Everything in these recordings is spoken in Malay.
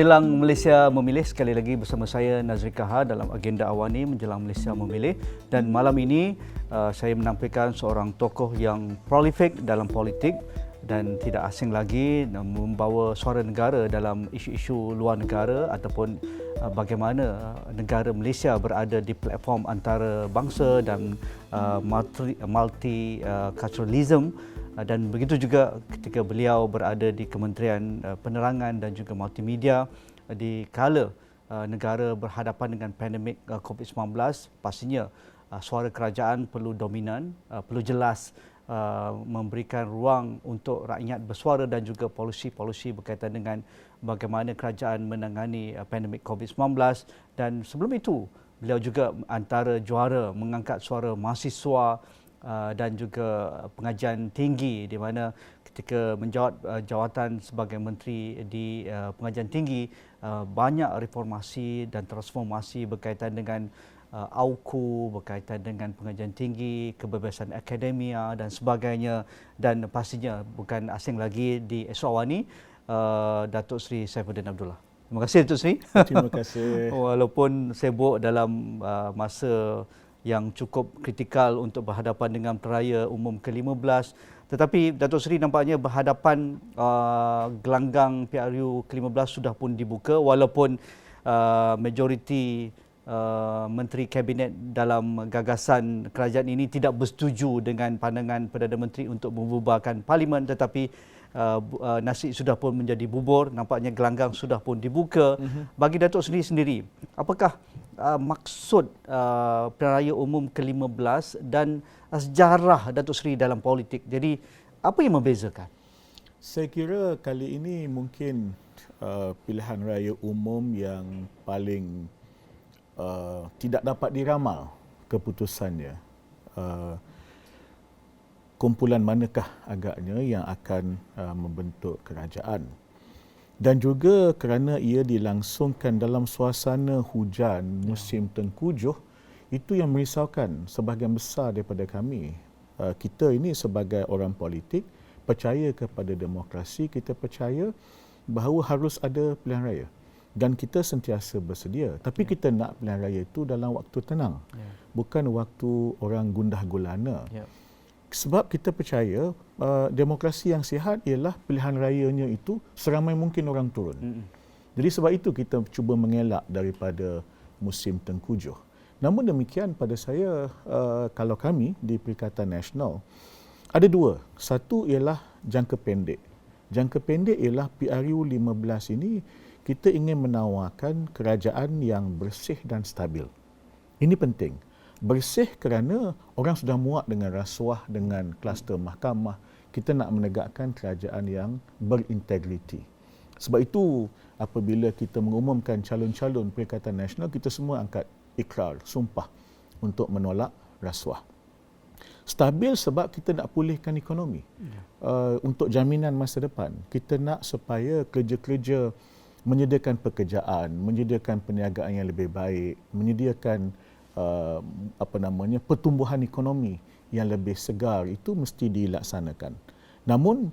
Menjelang Malaysia Memilih, sekali lagi bersama saya Nazri Kahar dalam agenda Awani Menjelang Malaysia Memilih. Dan malam ini saya menampilkan seorang tokoh yang prolific dalam politik dan tidak asing lagi membawa suara negara dalam isu-isu luar negara ataupun bagaimana negara Malaysia berada di platform antara bangsa dan multiculturalism. Dan begitu juga ketika beliau berada di Kementerian Penerangan dan juga Multimedia di kala negara berhadapan dengan pandemik COVID-19, pastinya suara kerajaan perlu dominan, perlu jelas, memberikan ruang untuk rakyat bersuara dan juga polisi-polisi berkaitan dengan bagaimana kerajaan menangani pandemik COVID-19. Dan sebelum itu, beliau juga antara juara mengangkat suara mahasiswa dan juga pengajian tinggi, di mana ketika menjawat jawatan sebagai menteri di pengajian tinggi, banyak reformasi dan transformasi berkaitan dengan AUKU, berkaitan dengan pengajian tinggi, kebebasan akademia dan sebagainya. Dan pastinya bukan asing lagi di Esok Awani, Datuk Seri Saifuddin Abdullah. Terima kasih Datuk Seri. Terima kasih. Walaupun sibuk dalam masa yang cukup kritikal untuk berhadapan dengan Peraya Umum ke-15, tetapi Datuk Seri nampaknya berhadapan gelanggang PRU ke-15 sudah pun dibuka, walaupun majoriti Menteri Kabinet dalam gagasan kerajaan ini tidak bersetuju dengan pandangan Perdana Menteri untuk membubarkan Parlimen, tetapi nasi sudah pun menjadi bubur, nampaknya gelanggang sudah pun dibuka. Bagi Datuk Seri sendiri, apakah maksud Peraya Umum ke-15 dan sejarah Datuk Seri dalam politik? Jadi apa yang membezakan? Saya kira kali ini mungkin pilihan raya umum yang paling tidak dapat diramal keputusannya. Kumpulan manakah agaknya yang akan membentuk kerajaan? Dan juga kerana ia dilangsungkan dalam suasana hujan musim tengkujuh, itu yang merisaukan sebahagian besar daripada kami. Kita ini sebagai orang politik percaya kepada demokrasi, kita percaya bahawa harus ada pilihan raya. Dan kita sentiasa bersedia. Tapi kita nak pilihan raya itu dalam waktu tenang. Bukan waktu orang gundah gulana. Sebab kita percaya demokrasi yang sihat ialah pilihan rayanya itu seramai mungkin orang turun. Jadi sebab itu kita cuba mengelak daripada musim tengkujuh. Namun demikian pada saya, kalau kami di Perikatan Nasional, ada dua. Satu ialah jangka pendek. Jangka pendek ialah PRU 15 ini kita ingin menawarkan kerajaan yang bersih dan stabil. Ini penting. Bersih kerana orang sudah muak dengan rasuah, dengan kluster mahkamah. Kita nak menegakkan kerajaan yang berintegriti. Sebab itu apabila kita mengumumkan calon-calon Perikatan Nasional, kita semua angkat ikrar, sumpah untuk menolak rasuah. Stabil sebab kita nak pulihkan ekonomi. Untuk jaminan masa depan. Kita nak supaya kerja-kerja menyediakan pekerjaan, menyediakan perniagaan yang lebih baik, menyediakan pertumbuhan ekonomi yang lebih segar, itu mesti dilaksanakan. Namun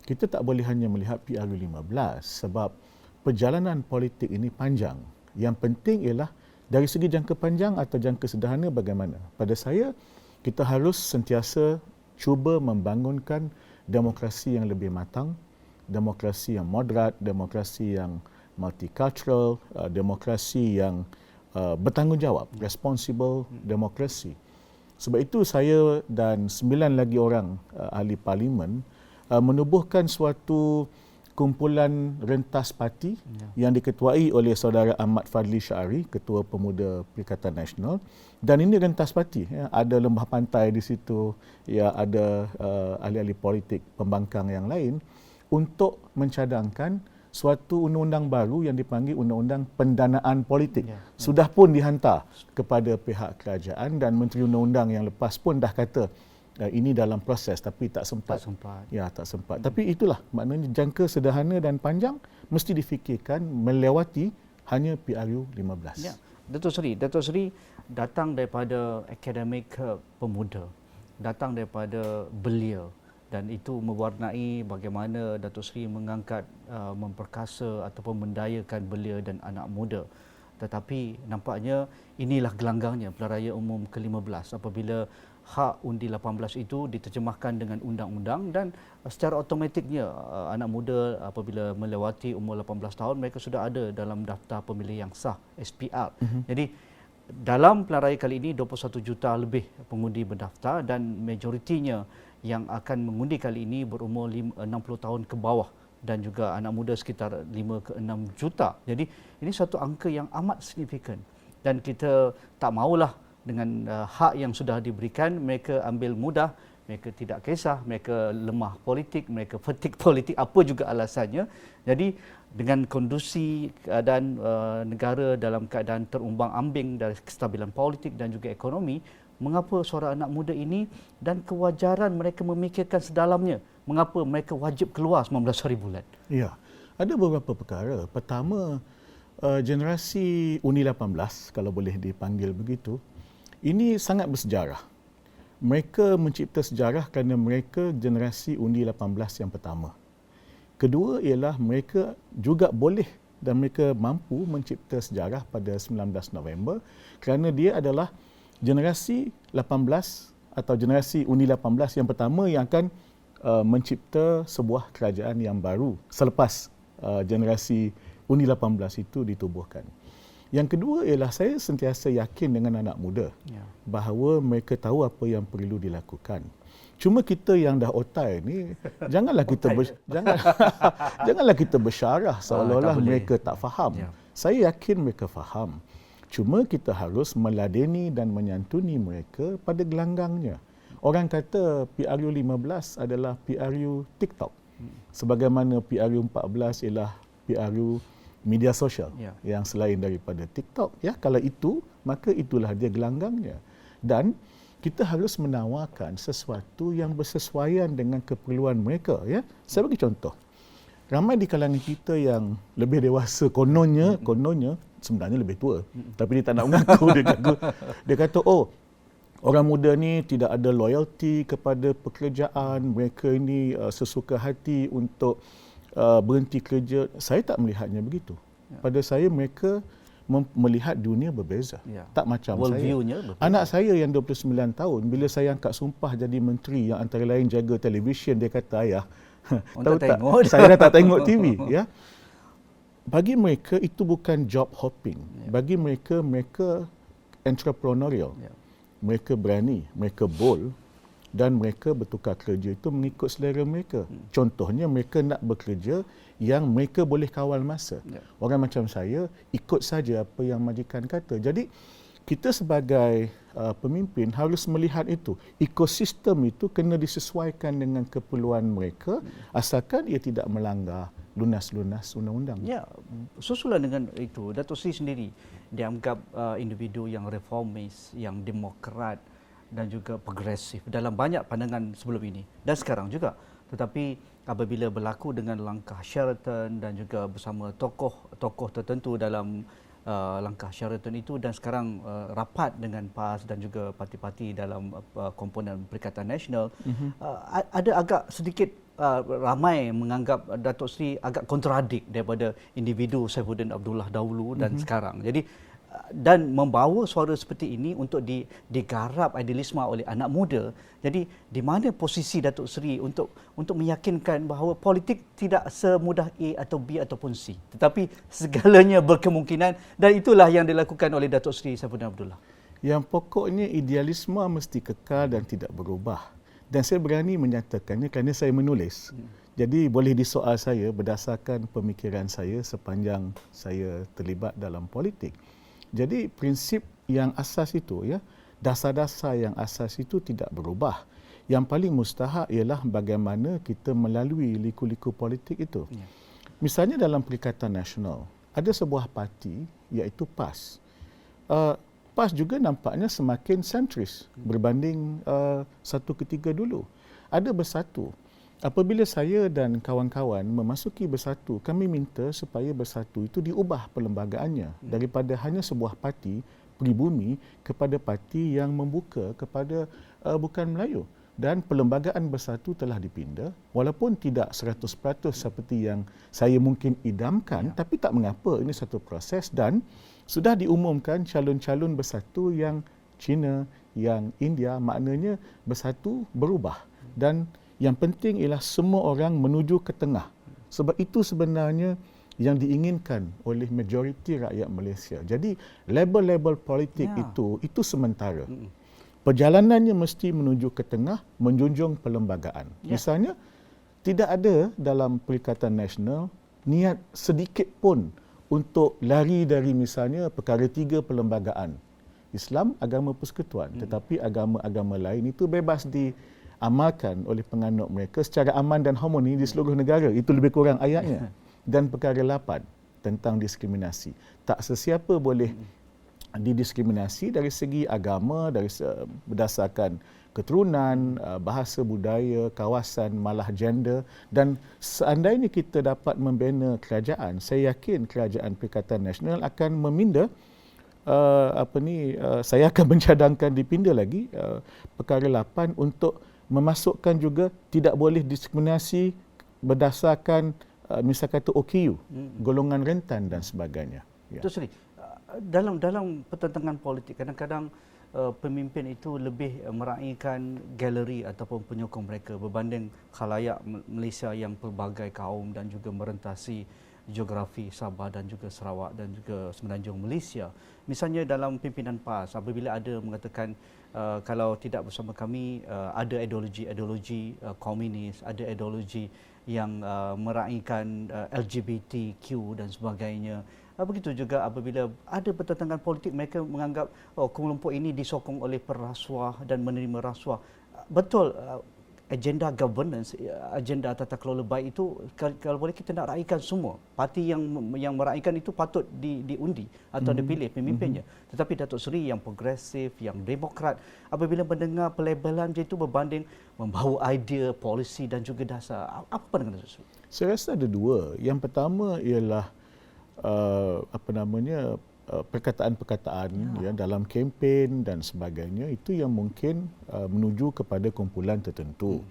kita tak boleh hanya melihat PRU 15 sebab perjalanan politik ini panjang. Yang penting ialah dari segi jangka panjang atau jangka sederhana bagaimana. Pada saya, kita harus sentiasa cuba membangunkan demokrasi yang lebih matang, demokrasi yang moderat, demokrasi yang multicultural, demokrasi yang bertanggungjawab, responsible demokrasi. Sebab itu saya dan 9 lagi orang ahli parlimen menubuhkan suatu kumpulan rentas parti yang diketuai oleh saudara Ahmad Fadli Syari, Ketua Pemuda Perikatan Nasional. Dan ini rentas parti, ada Lembah Pantai di situ, ada ahli-ahli politik pembangkang yang lain, untuk mencadangkan suatu undang-undang baru yang dipanggil Undang-Undang Pendanaan Politik. Sudah pun dihantar kepada pihak kerajaan dan Menteri Undang-Undang yang lepas pun dah kata ini dalam proses tapi tak sempat. Tak sempat. Tapi itulah maknanya jangka sederhana dan panjang mesti difikirkan melewati hanya PRU 15. Datuk Seri datang daripada akademik pemuda, datang daripada belia, dan itu mewarnai bagaimana Datuk Seri mengangkat, memperkasa ataupun mendayakan belia dan anak muda. Tetapi nampaknya inilah gelanggangnya pilihan raya umum ke-15 apabila hak undi 18 itu diterjemahkan dengan undang-undang dan secara automatiknya anak muda apabila melewati umur 18 tahun mereka sudah ada dalam daftar pemilih yang sah SPR. Jadi dalam pilihan raya kali ini 21 juta lebih pengundi berdaftar dan majoritinya yang akan mengundi kali ini berumur 60 tahun ke bawah dan juga anak muda sekitar 5 ke 6 juta. Jadi ini satu angka yang amat signifikan dan kita tak maulah dengan hak yang sudah diberikan mereka ambil mudah, mereka tidak kisah, mereka lemah politik, mereka fatigue politik, apa juga alasannya. Jadi dengan kondusi keadaan negara dalam keadaan terumbang-ambing dari kestabilan politik dan juga ekonomi, mengapa suara anak muda ini dan kewajaran mereka memikirkan sedalamnya mengapa mereka wajib keluar 19 hari bulan? Ya, ada beberapa perkara. Pertama, generasi Undi 18, kalau boleh dipanggil begitu, ini sangat bersejarah. Mereka mencipta sejarah kerana mereka generasi Undi 18 yang pertama. Kedua ialah mereka juga boleh dan mereka mampu mencipta sejarah pada 19 November kerana dia adalah generasi 18 atau generasi Undi 18 yang pertama yang akan mencipta sebuah kerajaan yang baru selepas generasi Undi 18 itu ditubuhkan. Yang kedua ialah saya sentiasa yakin dengan anak muda bahawa mereka tahu apa yang perlu dilakukan. Cuma kita yang dah otai ni janganlah kita bersyarah seolah-olah mereka tak faham. Saya yakin mereka faham. Cuma kita harus meladeni dan menyantuni mereka pada gelanggangnya. Orang kata PRU 15 adalah PRU TikTok. Sebagaimana PRU 14 ialah PRU media sosial yang selain daripada TikTok. Ya, kalau itu, maka itulah dia gelanggangnya. Dan kita harus menawarkan sesuatu yang bersesuaian dengan keperluan mereka. Ya, saya bagi contoh. Ramai di kalangan kita yang lebih dewasa, kononnya sebenarnya lebih tua. Tapi dia tak nak mengaku. Dia kata, oh, orang muda ni tidak ada loyalty kepada pekerjaan, mereka ini sesuka hati untuk berhenti kerja. Saya tak melihatnya begitu. Pada saya mereka melihat dunia berbeza. Tak macam saya. Anak saya yang 29 tahun, bila saya angkat sumpah jadi menteri yang antara lain jaga televisyen, dia kata, ayah, tahu tak, saya dah tak tengok TV. Ya. Bagi mereka itu bukan job hopping. Bagi mereka entrepreneurial. Mereka berani, mereka bold dan mereka bertukar kerja itu mengikut selera mereka. Contohnya mereka nak bekerja yang mereka boleh kawal masa. Orang macam saya ikut saja apa yang majikan kata. Jadi kita sebagai pemimpin harus melihat itu. Ekosistem itu kena disesuaikan dengan keperluan mereka asalkan ia tidak melanggar lunas-lunas undang-undang. Ya, susulan dengan itu, Datuk Seri sendiri dianggap individu yang reformis, yang demokrat dan juga progresif dalam banyak pandangan sebelum ini dan sekarang juga. Tetapi apabila berlaku dengan langkah Sheraton dan juga bersama tokoh tertentu dalam langkah Sheraton itu dan sekarang rapat dengan PAS dan juga parti-parti dalam komponen Perikatan Nasional, ada agak sedikit ramai menganggap Datuk Seri agak kontradik daripada individu Saifuddin Abdullah dahulu dan sekarang. Jadi dan membawa suara seperti ini untuk digarap idealisme oleh anak muda. Jadi di mana posisi Datuk Seri untuk meyakinkan bahawa politik tidak semudah A atau B ataupun C, tetapi segalanya berkemungkinan, dan itulah yang dilakukan oleh Datuk Seri Saifuddin Abdullah. Yang pokoknya idealisme mesti kekal dan tidak berubah. Dan saya berani menyatakannya kerana saya menulis. Jadi boleh disoal saya berdasarkan pemikiran saya sepanjang saya terlibat dalam politik. Jadi prinsip yang asas itu, ya, dasar-dasar yang asas itu tidak berubah. Yang paling mustahak ialah bagaimana kita melalui liku-liku politik itu. Misalnya dalam Perikatan Nasional, ada sebuah parti iaitu PAS. PAS juga nampaknya semakin sentris berbanding satu ketika dulu. Ada Bersatu. Apabila saya dan kawan-kawan memasuki Bersatu, kami minta supaya Bersatu itu diubah perlembagaannya daripada hanya sebuah parti pribumi kepada parti yang membuka kepada bukan Melayu. dan Perlembagaan Bersatu telah dipinda, walaupun tidak 100% seperti yang saya mungkin idamkan, tapi tak mengapa, ini satu proses dan sudah diumumkan calon-calon bersatu yang China, yang India, maknanya bersatu berubah dan yang penting ialah semua orang menuju ke tengah. Sebab itu sebenarnya yang diinginkan oleh majoriti rakyat Malaysia. Jadi label-label politik itu sementara. Perjalanannya mesti menuju ke tengah, menjunjung perlembagaan. Misalnya, tidak ada dalam Perikatan Nasional niat sedikit pun untuk lari dari misalnya perkara 3 perlembagaan. Islam, agama persekutuan. Tetapi agama-agama lain itu bebas diamalkan oleh penganut mereka secara aman dan harmoni di seluruh negara. Itu lebih kurang ayatnya. Dan perkara 8 tentang diskriminasi. Tak sesiapa boleh didiskriminasi dari segi agama, berdasarkan keturunan, bahasa budaya, kawasan, malah gender. Dan seandainya kita dapat membina kerajaan, saya yakin Kerajaan Perikatan Nasional akan meminda saya akan mencadangkan dipinda lagi perkara 8 untuk memasukkan juga tidak boleh diskriminasi berdasarkan misal kata OKU, golongan rentan dan sebagainya. Itu Sri. Dalam pertentangan politik kadang-kadang pemimpin itu lebih meraihkan galeri ataupun penyokong mereka berbanding khalayak Malaysia yang pelbagai kaum dan juga merentasi geografi Sabah dan juga Sarawak dan juga Semenanjung Malaysia. Misalnya dalam pimpinan PAS, apabila ada mengatakan kalau tidak bersama kami, ada ideologi komunis, ada ideologi yang meraihkan LGBTQ dan sebagainya. Begitu juga apabila ada pertentangan politik, mereka menganggap kelompok ini disokong oleh perasuah dan menerima rasuah. Betul, agenda governance, agenda tata kelola baik itu kalau boleh kita nak raikan semua. Parti yang meraihkan itu patut diundi atau dipilih pemimpinnya. Tetapi Datuk Seri yang progresif, yang demokrat, apabila mendengar pelabelan macam itu berbanding membawa idea, polisi dan juga dasar. Apa pandangan Datuk Seri? Saya rasa ada dua. Yang pertama ialah perkataan-perkataan dalam kempen dan sebagainya itu yang mungkin menuju kepada kumpulan tertentu.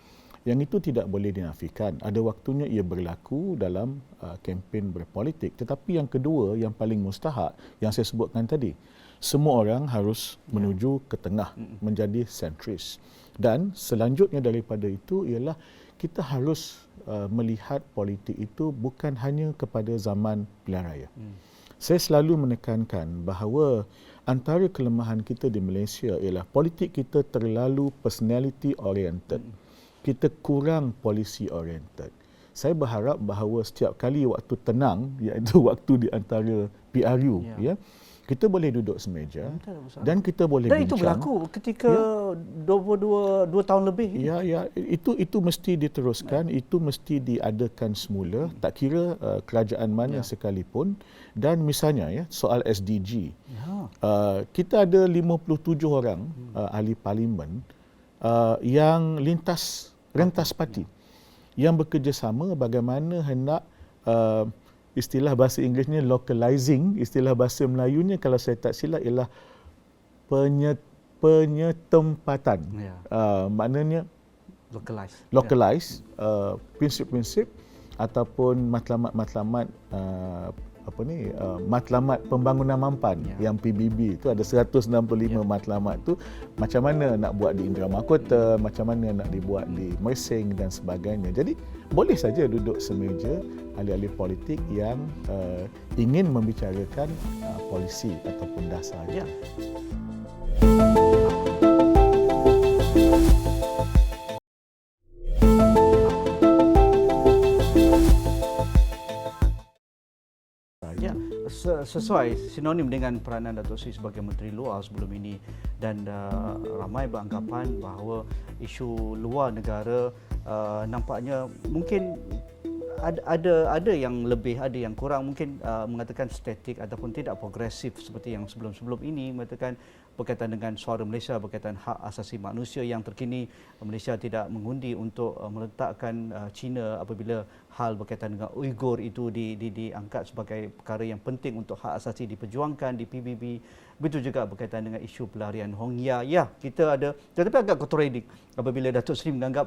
Yang itu tidak boleh dinafikan. Ada waktunya ia berlaku dalam kempen berpolitik. Tetapi yang kedua, yang paling mustahak yang saya sebutkan tadi, semua orang harus menuju ke tengah, menjadi sentris. Dan selanjutnya daripada itu ialah kita harus melihat politik itu bukan hanya kepada zaman pilihan raya. Saya selalu menekankan bahawa antara kelemahan kita di Malaysia ialah politik kita terlalu personality oriented. Kita kurang policy oriented. Saya berharap bahawa setiap kali waktu tenang, iaitu waktu di antara PRU, kita boleh duduk semeja dan kita boleh bincang. Dan itu berlaku ketika 2 tahun lebih. Itu mesti diteruskan, itu mesti diadakan semula, tak kira kerajaan mana sekalipun. Dan misalnya soal SDG. Kita ada 57 orang ahli parlimen yang rentas parti yang bekerjasama bagaimana hendak istilah bahasa Inggerisnya localizing, istilah bahasa Melayunya kalau saya tak silap ialah penyetempatan. Maknanya localize prinsip-prinsip ataupun matlamat matlamat pembangunan mampan yang PBB itu ada 165 matlamat tu, macam mana nak buat di Indra Mahkota, macam mana nak dibuat di Mersing dan sebagainya. Jadi boleh saja duduk semeja ahli-ahli politik yang ingin membicarakan polisi ataupun dasar. Sesuai sinonim dengan peranan Datuk Seri sebagai Menteri Luar sebelum ini, dan ramai beranggapan bahawa isu luar negara nampaknya mungkin ada yang lebih, ada yang kurang, mungkin mengatakan statik ataupun tidak progresif seperti yang sebelum-sebelum ini, mengatakan berkaitan dengan suara Malaysia, berkaitan hak asasi manusia yang terkini. Malaysia tidak mengundi untuk meletakkan China apabila hal berkaitan dengan Uyghur itu diangkat sebagai perkara yang penting untuk hak asasi diperjuangkan di PBB. Begitu juga berkaitan dengan isu pelarian Rohingya. Ya, kita ada, tetapi agak kontradiktif apabila Datuk Seri menganggap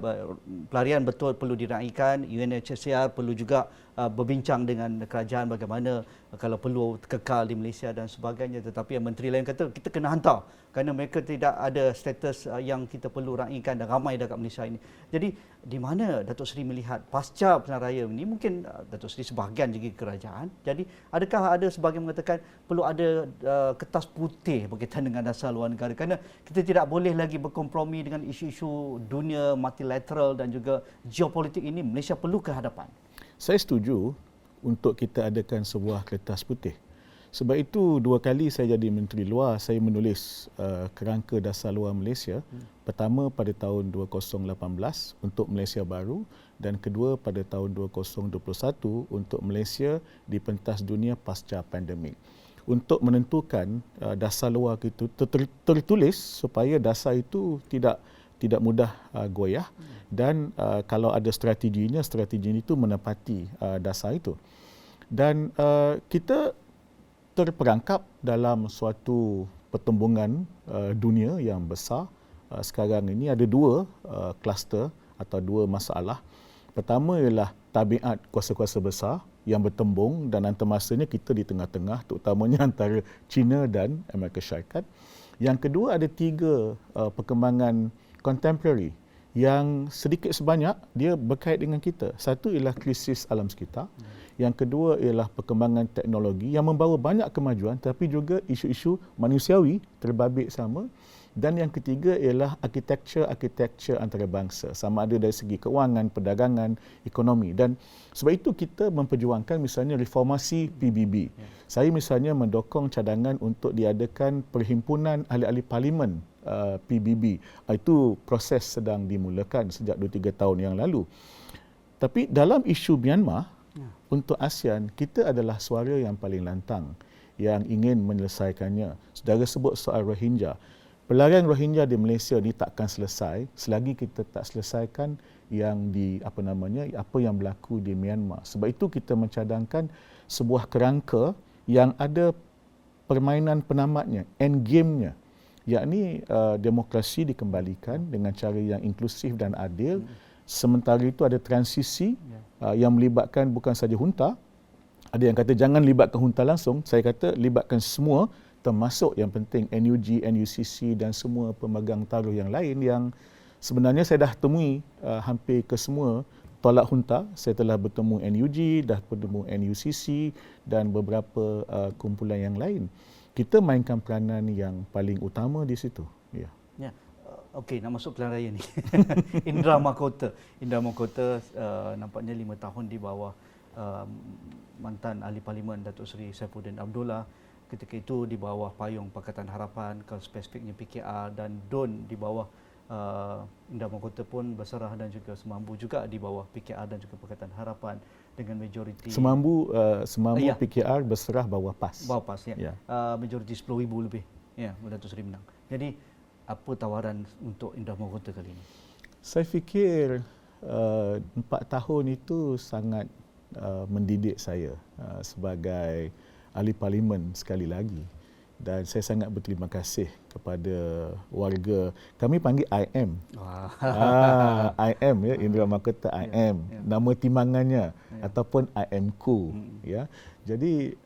pelarian betul perlu diraikan, UNHCR perlu juga berbincang dengan kerajaan bagaimana kalau perlu kekal di Malaysia dan sebagainya, tetapi menteri lain kata kita kena hantar kerana mereka tidak ada status yang kita perlu raikan dan ramai dekat Malaysia ini. Jadi di mana Datuk Seri melihat pasca pilihan raya ini, mungkin Datuk Seri sebahagian juga kerajaan, jadi adakah ada sebahagian mengatakan perlu ada kertas putih berkaitan dengan dasar luar negara, kerana kita tidak boleh lagi berkompromi dengan isu-isu dunia multilateral dan juga geopolitik ini. Malaysia perlu ke hadapan. Saya setuju untuk kita adakan sebuah kertas putih. Sebab itu 2 kali saya jadi Menteri Luar, saya menulis kerangka dasar luar Malaysia. Pertama pada tahun 2018 untuk Malaysia baru, dan kedua pada tahun 2021 untuk Malaysia di pentas dunia pasca pandemik. Untuk menentukan dasar luar itu tertulis supaya dasar itu tidak mudah goyah, dan kalau ada strategi itu menepati dasar itu. Dan kita terperangkap dalam suatu pertembungan dunia yang besar. Sekarang ini ada 2 kluster atau 2 masalah. Pertama ialah tabiat kuasa-kuasa besar yang bertembung, dan antarmasanya kita di tengah-tengah, terutamanya antara China dan Amerika Syarikat. Yang kedua, ada 3 perkembangan contemporary yang sedikit sebanyak dia berkait dengan kita. Satu ialah krisis alam sekitar. Yang kedua ialah perkembangan teknologi yang membawa banyak kemajuan, tapi juga isu-isu manusiawi terbabit sama. Dan yang ketiga ialah arkitektur antarabangsa, sama ada dari segi keuangan, perdagangan, ekonomi. Dan sebab itu kita memperjuangkan misalnya reformasi PBB. Saya misalnya mendokong cadangan untuk diadakan perhimpunan ahli-ahli parlimen PBB. Itu proses sedang dimulakan sejak 2-3 tahun yang lalu. Tapi dalam isu Myanmar, untuk ASEAN, kita adalah suara yang paling lantang yang ingin menyelesaikannya. Saudara sebut soal Rohingya. Pelarian Rohingya di Malaysia ni takkan selesai selagi kita tak selesaikan yang apa yang berlaku di Myanmar. Sebab itu kita mencadangkan sebuah kerangka yang ada permainan penamatnya, end game-nya, yakni demokrasi dikembalikan dengan cara yang inklusif dan adil. Sementara itu ada transisi yang melibatkan bukan saja junta. Ada yang kata jangan libatkan junta langsung, saya kata libatkan semua, termasuk yang penting NUG, NUCC dan semua pemegang taruh yang lain yang sebenarnya saya dah temui hampir ke semua tolak junta. Saya telah bertemu NUG, dah bertemu NUCC dan beberapa kumpulan yang lain. Kita mainkan peranan yang paling utama di situ. Ya. Ya. Okey, nak masuk pilihan raya ni. Indra Mahkota. Indra Mahkota nampaknya 5 tahun di bawah mantan ahli parlimen Datuk Seri Saifuddin Abdullah. Ketika itu di bawah payung Pakatan Harapan, kalau spesifiknya PKR, dan DUN di bawah Indra Mahkota pun berserah, dan juga Semambu juga di bawah PKR dan juga Pakatan Harapan dengan majoriti. Semambu ya. PKR berserah bawah PAS. Bawah PAS, ya. Majoriti 10,000 lebih. Ya, Datuk Seri menang. Jadi apa tawaran untuk Indra Mahkota kali ini? Saya fikir 4 tahun itu sangat mendidik saya sebagai ahli parlimen sekali lagi, dan saya sangat berterima kasih kepada warga. Kami panggil IM. IM ya, Indra Mahkota IM. Nama timbangannya ataupun IMku ya. Jadi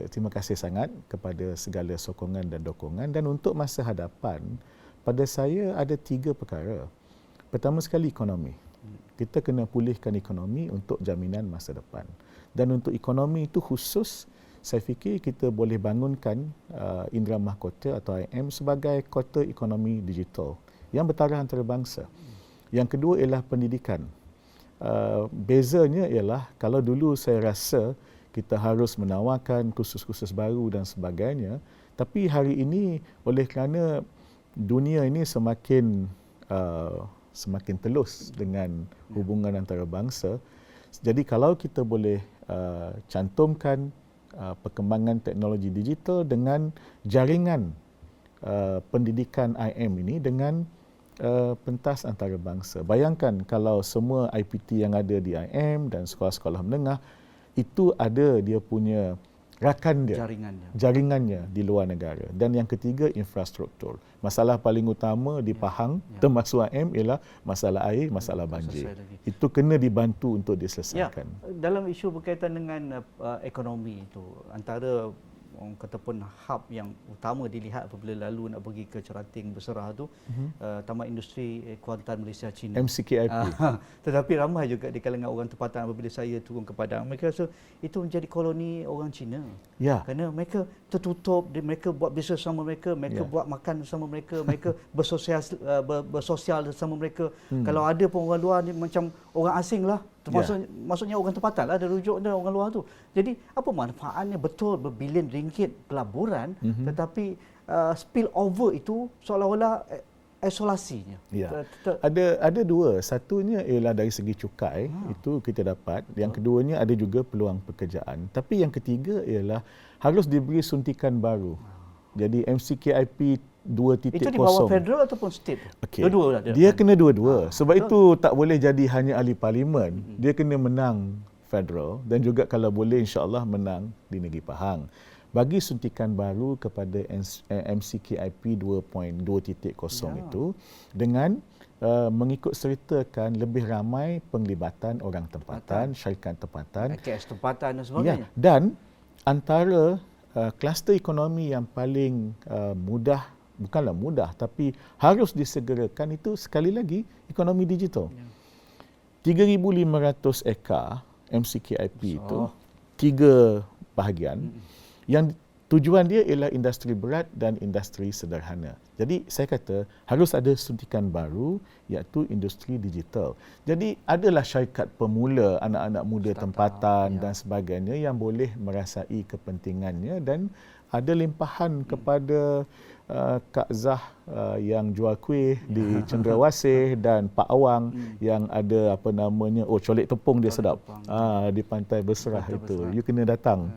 terima kasih sangat kepada segala sokongan dan dokongan. Dan untuk masa hadapan, pada saya ada 3 perkara. Pertama sekali ekonomi. Kita kena pulihkan ekonomi untuk jaminan masa depan. Dan untuk ekonomi itu khusus, saya fikir kita boleh bangunkan Indra Mahkota atau IM sebagai kota ekonomi digital yang bertaraf antarabangsa. Yang kedua ialah pendidikan. Bezanya ialah kalau dulu saya rasa kita harus menawarkan kursus-kursus baru dan sebagainya, tapi hari ini oleh kerana dunia ini semakin telus dengan hubungan antarabangsa, Jadi kalau kita boleh cantumkan perkembangan teknologi digital dengan jaringan pendidikan IM ini dengan pentas antarabangsa. Bayangkan kalau semua IPT yang ada di IM dan sekolah-sekolah menengah itu ada dia punya rakan dia, jaringannya di luar negara. Dan yang ketiga, infrastruktur. Masalah paling utama di Pahang, termasuk IM, ialah masalah air, masalah banjir. Itu kena dibantu untuk diselesaikan. Dalam isu berkaitan dengan ekonomi itu, antara orang kata pun hub yang utama dilihat apabila lalu nak pergi ke Cerating Beserah tu, Taman Industri Kuantan Malaysia China, MCKIP. Tetapi ramai juga di kalangan orang tempatan apabila saya turun ke Padang, mereka rasa itu menjadi koloni orang Cina. Kerana mereka tertutup, mereka buat bisnes sama mereka, buat makan sama mereka, mereka bersosial sama mereka. Kalau ada pun orang luar ni macam orang asing lah. Maksudnya orang tempatan lah, ada rujuk dia orang luar tu. Jadi apa manfaatnya betul berbilion ringgit pelaburan, tetapi spill over itu seolah-olah isolasinya. Ada dua. Satunya ialah dari segi cukai, itu kita dapat. Yang keduanya ada juga peluang pekerjaan. Tapi yang ketiga ialah harus diberi suntikan baru. Jadi MCKIP 2.0. Itu di bawah federal ataupun state? Dua-dua. Dia kena dua-dua. Sebab itu tak boleh jadi hanya ahli parlimen. Dia kena menang federal dan juga kalau boleh insya-Allah menang di negeri Pahang. Bagi suntikan baru kepada MCKIP 2.0 itu dengan mengikut sertakan lebih ramai penglibatan orang tempatan, syarikat tempatan, KS tempatan dan sebagainya. Dan antara kluster ekonomi yang paling mudah, bukanlah mudah tapi harus disegerakan itu sekali lagi ekonomi digital. 3,500 ekar MCKIP itu 3 bahagian yang tujuan dia ialah industri berat dan industri sederhana. Jadi saya kata harus ada suntikan baru iaitu industri digital. Jadi adalah syarikat pemula, anak-anak muda tempatan dan sebagainya yang boleh merasai kepentingannya dan ada limpahan kepada Kak Zah yang jual kuih di Cendrawasih dan Pak Awang yang ada colek tepung dia sedap di Pantai Beserah itu. You kena datang.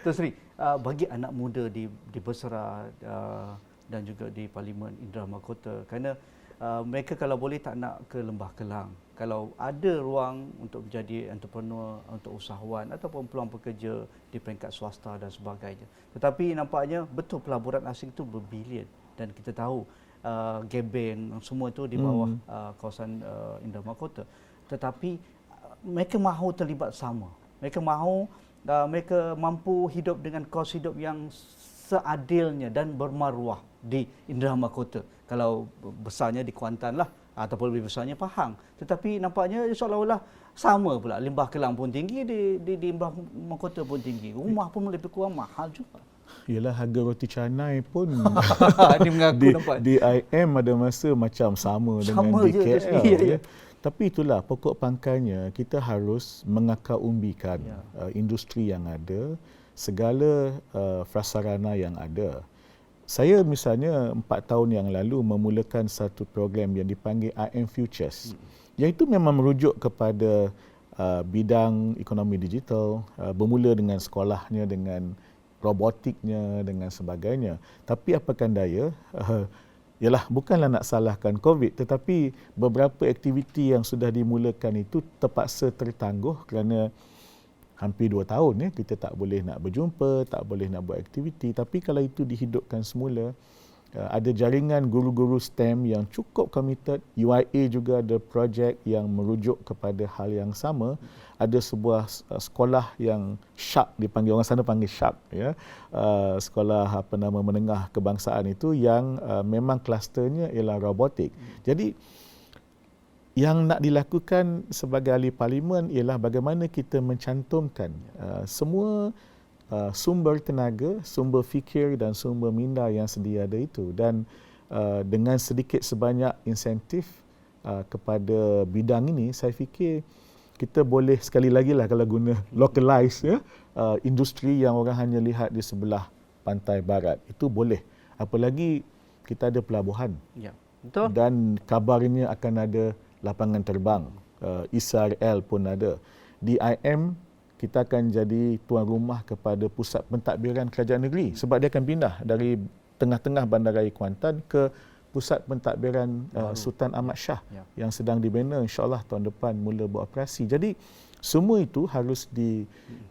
Tuan Sri, bagi anak muda di Beserah dan juga di Parlimen Indra Mahkota, kerana mereka kalau boleh tak nak ke Lembah Kelang. Kalau ada ruang untuk menjadi entrepreneur, untuk usahawan ataupun peluang pekerja di peringkat swasta dan sebagainya. Tetapi nampaknya betul pelaburan asing itu berbilion dan kita tahu Gebeng semua itu di bawah kawasan Indra Mahkota. Tetapi mereka mahu terlibat sama. Mereka mahu mereka mampu hidup dengan kos hidup yang seadilnya dan bermaruah di Indra Mahkota. Kalau besarnya di Kuantan lah ataupun lebih besarnya Pahang. Tetapi nampaknya seolah-olah sama pula. Lembah Kelang pun tinggi, di Indra Mahkota pun tinggi. Rumah pun lebih kurang mahal juga. Yalah, harga roti canai pun di IM ada masa macam sama dengan di KL. Tapi itulah pokok pangkalnya, kita harus mengakar-umbikan industri yang ada, segala prasarana yang ada. Saya misalnya 4 tahun yang lalu memulakan satu program yang dipanggil IM Futures. Yang itu memang merujuk kepada bidang ekonomi digital, bermula dengan sekolahnya, dengan robotiknya, dengan sebagainya. Tapi apakan daya, ialah bukanlah nak salahkan COVID, tetapi beberapa aktiviti yang sudah dimulakan itu terpaksa tertangguh kerana hampir 2 tahun kita tak boleh nak berjumpa, tak boleh nak buat aktiviti. Tapi kalau itu dihidupkan semula, ada jaringan guru-guru STEM yang cukup committed. UIA juga ada projek yang merujuk kepada hal yang sama. Ada sebuah sekolah yang SHARK, dipanggil orang sana panggil SHARK, sekolah menengah kebangsaan itu yang memang klusternya ialah robotik. Jadi yang nak dilakukan sebagai ahli parlimen ialah bagaimana kita mencantumkan semua sumber tenaga, sumber fikir dan sumber minda yang sedia ada itu, dan dengan sedikit sebanyak insentif kepada bidang ini, saya fikir kita boleh sekali lagi lah kalau guna localize industri yang orang hanya lihat di sebelah pantai barat itu boleh. Apalagi kita ada pelabuhan. Ya, betul. Dan kabarnya akan ada lapangan terbang Israel pun ada. Di IM kita akan jadi tuan rumah kepada pusat pentadbiran kerajaan negeri sebab dia akan pindah dari tengah-tengah bandaraya Kuantan ke pusat pentadbiran Sultan Ahmad Shah yang sedang dibina, insya-Allah tahun depan mula beroperasi. Jadi semua itu harus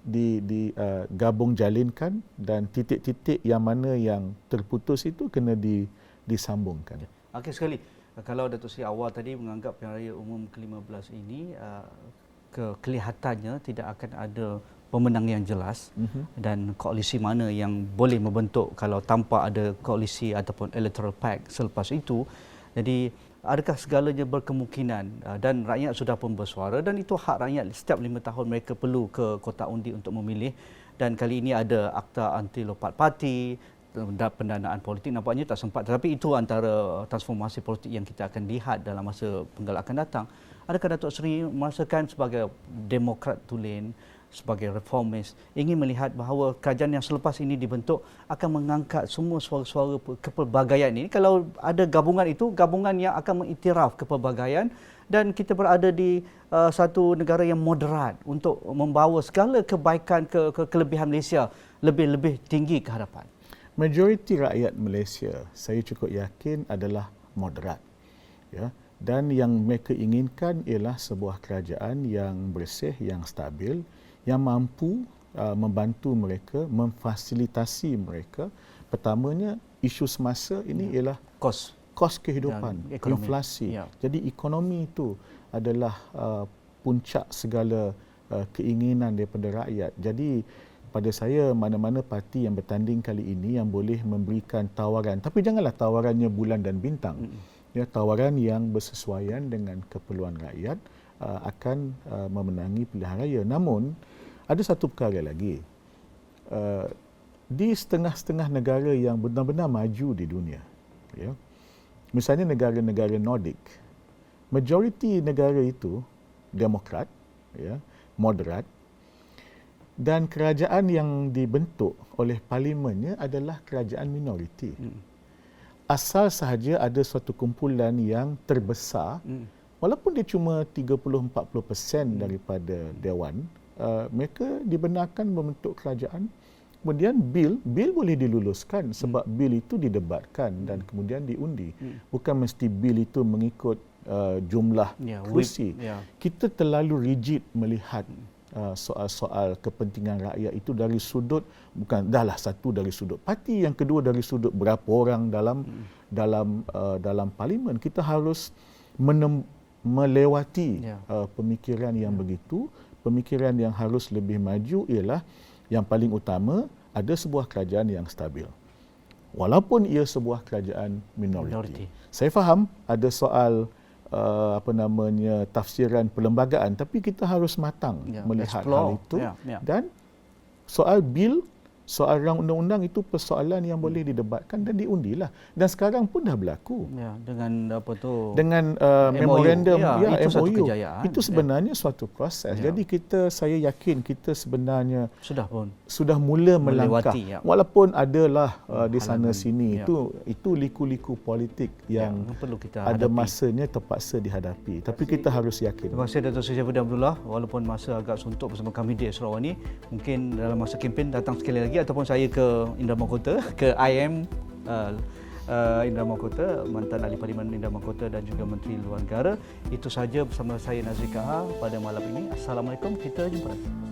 digabung jalinkan dan titik-titik yang mana yang terputus itu kena disambungkan. Akhir sekali, kalau Datuk Seri awal tadi menganggap Pilihan Raya Umum ke-15 ini kelihatannya tidak akan ada pemenang yang jelas dan koalisi mana yang boleh membentuk kalau tanpa ada koalisi ataupun electoral pact selepas itu. Jadi adakah segalanya berkemungkinan dan rakyat sudah pun bersuara dan itu hak rakyat, setiap 5 tahun mereka perlu ke kotak undi untuk memilih, dan kali ini ada akta anti lompat parti, pendanaan politik nampaknya tak sempat, tetapi itu antara transformasi politik yang kita akan lihat dalam masa penggal akan datang. Adakah Datuk Seri merasakan sebagai demokrat tulen, sebagai reformis, ingin melihat bahawa kerajaan yang selepas ini dibentuk akan mengangkat semua suara-suara kepelbagaian ini? Kalau ada gabungan itu, gabungan yang akan mengiktiraf kepelbagaian, dan kita berada di satu negara yang moderat untuk membawa segala kebaikan, kelebihan Malaysia lebih tinggi ke hadapan. Majoriti rakyat Malaysia, saya cukup yakin adalah moderat. Ya. Dan yang mereka inginkan ialah sebuah kerajaan yang bersih, yang stabil, yang mampu membantu mereka, memfasilitasi mereka. Pertamanya, isu semasa ini ialah kos kehidupan, inflasi. Jadi ekonomi itu adalah puncak segala keinginan daripada rakyat. Jadi pada saya, mana-mana parti yang bertanding kali ini yang boleh memberikan tawaran, tapi janganlah tawarannya bulan dan bintang. Ya, tawaran yang bersesuaian dengan keperluan rakyat akan memenangi pilihan raya. Namun, ada satu perkara lagi. Di setengah-setengah negara yang benar-benar maju di dunia, ya, misalnya negara-negara Nordik, majoriti negara itu demokrat, ya, moderat, dan kerajaan yang dibentuk oleh parlimennya adalah kerajaan minoriti. Asal sahaja ada suatu kumpulan yang terbesar, walaupun dia cuma 30-40% daripada Dewan, mereka dibenarkan membentuk kerajaan. Kemudian bil boleh diluluskan sebab bil itu didebatkan dan kemudian diundi. Bukan mesti bil itu mengikut jumlah kursi. Kita terlalu rigid melihat soal-soal kepentingan rakyat itu dari sudut, bukan dahlah satu dari sudut parti, yang kedua dari sudut berapa orang dalam parlimen. Kita harus melewati pemikiran yang begitu. Pemikiran yang harus lebih maju ialah yang paling utama, ada sebuah kerajaan yang stabil. Walaupun ia sebuah kerajaan minoriti. Saya faham ada soal tafsiran perlembagaan, tapi kita harus matang melihat hal itu. Dan soal bil, soal rang undang-undang itu persoalan yang boleh didebatkan dan diundilah. Dan sekarang pun dah berlaku. Dengan memorandum itu satu MOU. kejayaan. Itu sebenarnya suatu proses. Jadi saya yakin kita sebenarnya sudah mula melangkah. Walaupun adalah di sana sini itu liku-liku politik yang perlu kita ada masanya terpaksa dihadapi. Tapi kita harus yakin. Terima kasih Datuk Seri Saifuddin Abdullah. Walaupun masa agak suntuk bersama kami di Sarawak ini, mungkin dalam masa kempen datang sekali lagi ataupun saya ke Indrama Kota, ke IM Indrama Kota, mantan ahli Parlimen Indrama Kota dan juga Menteri Luar Negara. Itu saja bersama saya Nazri Kaha pada malam ini. Assalamualaikum, kita jumpa lagi.